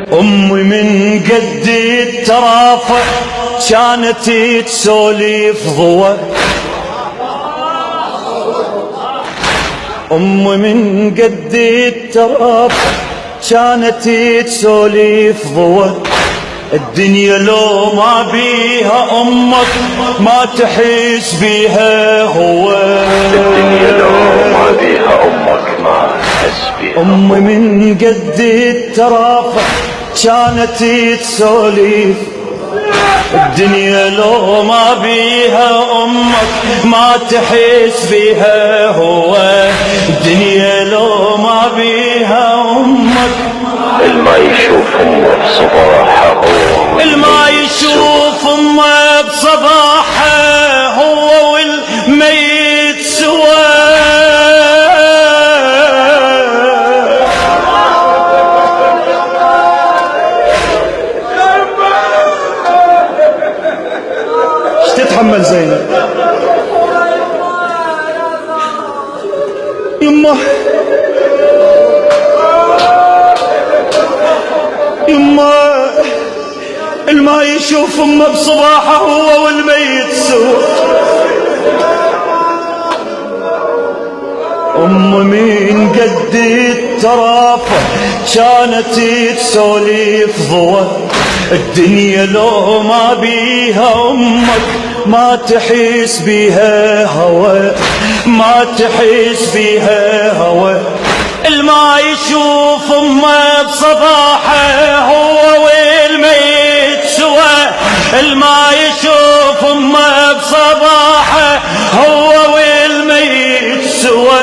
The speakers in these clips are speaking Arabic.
أمي من قد الترافع كانت تسولف ضوى، أمي من قد الترافع كانت تسولف ضوى. الدنيا لو ما بيها أمك ما تحس بيها هو، الدنيا لو ما بيها أمك ما تحس بيها. أمي من قد الترافع كانت تسولف، الدنيا لو ما بيها أمك ما تحس بيها هو، الدنيا لو ما بيها أمك الما يشوف أمه بصباحه هو، الما يشوف أمه بصباحه هو والميت سوا. ايش تتحمل زينب؟ يمه يمه الما يشوف امه بصباحه هو والميت سوا. أم من قد الترافع كانت تسولف ضوى، الدنيا لو ما بيها أمك ما تحس بيها هوى، ما تحس بيها هوى. الما يشوف أمه بصباحه هو والميت سوا، الما يشوف أمه بصباحه هو والميت سوا.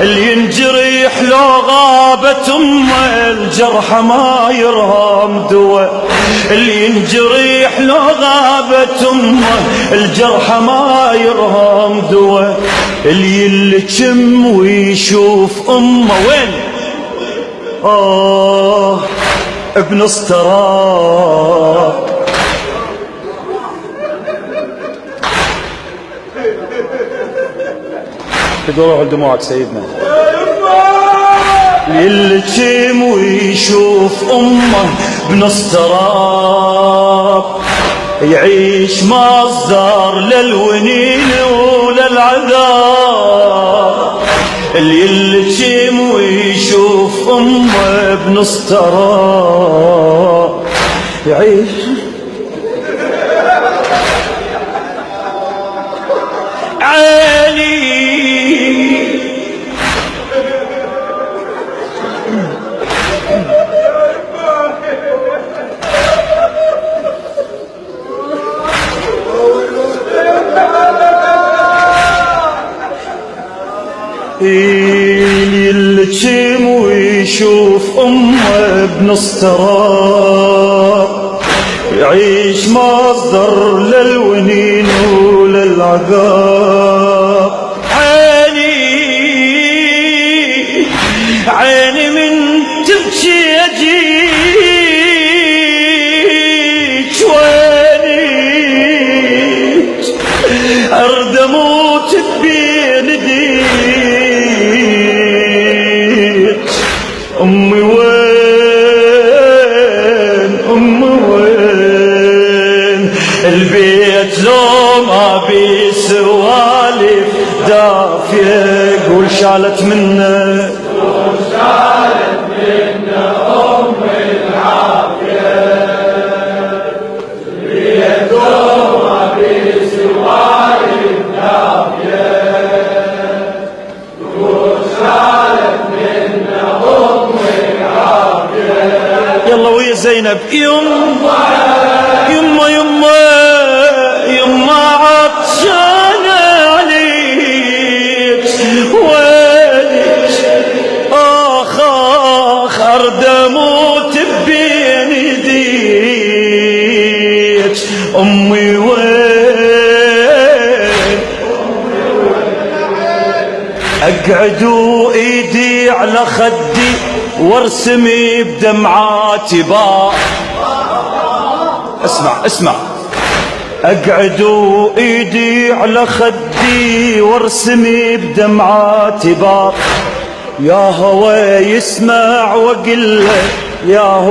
اللي ينجرح لو غابت أمه الجرح ما يرهم دوا، اللي ينجرح لو غابت أمه الجرح ما يرهم دوا. اللي يلجم ويشوف أمه وين ابن استراب. تدوروا على دموعك سيدنا. يلجم ويشوف أمه ابن استراب، يعيش مصدر للونين وللعذاب. اللي يلجم ويشوف أمه ابن استراب يعيش عالي. يلجم ويشوف أمه ابن استراب، يعيش مصدر للونين وللعذاب. عيني من تبكي أجيك وينك أرد أموت بين ايديك. أمي وين أمي وين؟ البيت لو ما بيه سوالف دافية قول شالت منه، قول شالت منه أمي العافية. البيت لو ما بيه سوالف دافية قول شالت منه أمي العافية. يلا ويا زينب يما يما يما يما عطشانة عليك وينك آخ آخ أرد أموت بين يديك. أمي وين أقعد وإيدي على خدي وارسمي بدمعاتي باء. اسمع أقعد وإيدي على خدي وارسمي بدمعاتي باء. يا هوى يسمع وقل له يا هوى